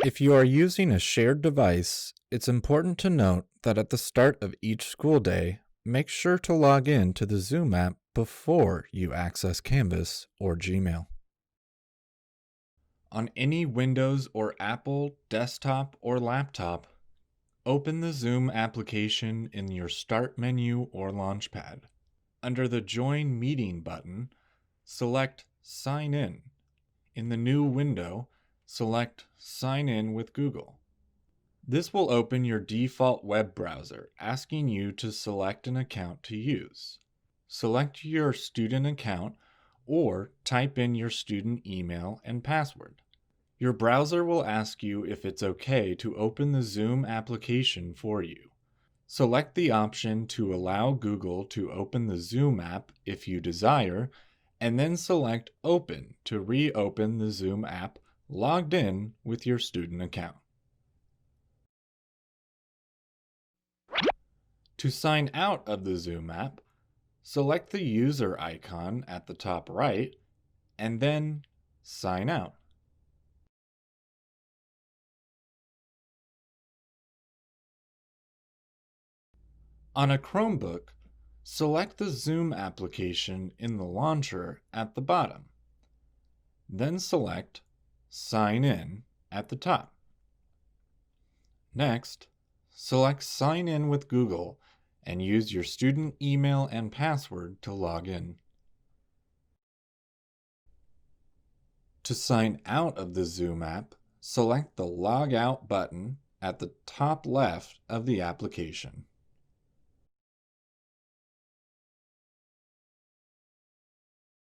If you are using a shared device, it's important to note that at the start of each school day, make sure to log in to the Zoom app before you access Canvas or Gmail. On any Windows or Apple desktop or laptop, open the Zoom application in your Start menu or Launchpad. Under the Join Meeting button, select Sign In. In the new window, select Sign In with Google. This will open your default web browser, asking you to select an account to use. Select your student account or type in your student email and password. Your browser will ask you if it's okay to open the Zoom application for you. Select the option to allow Google to open the Zoom app if you desire, and then select Open to reopen the Zoom app logged in with your student account. To sign out of the Zoom app, select the user icon at the top right, and then Sign Out. On a Chromebook, select the Zoom application in the launcher at the bottom. Then select Sign In at the top. Next, select Sign In with Google and use your student email and password to log in. To sign out of the Zoom app, select the Log Out button at the top left of the application.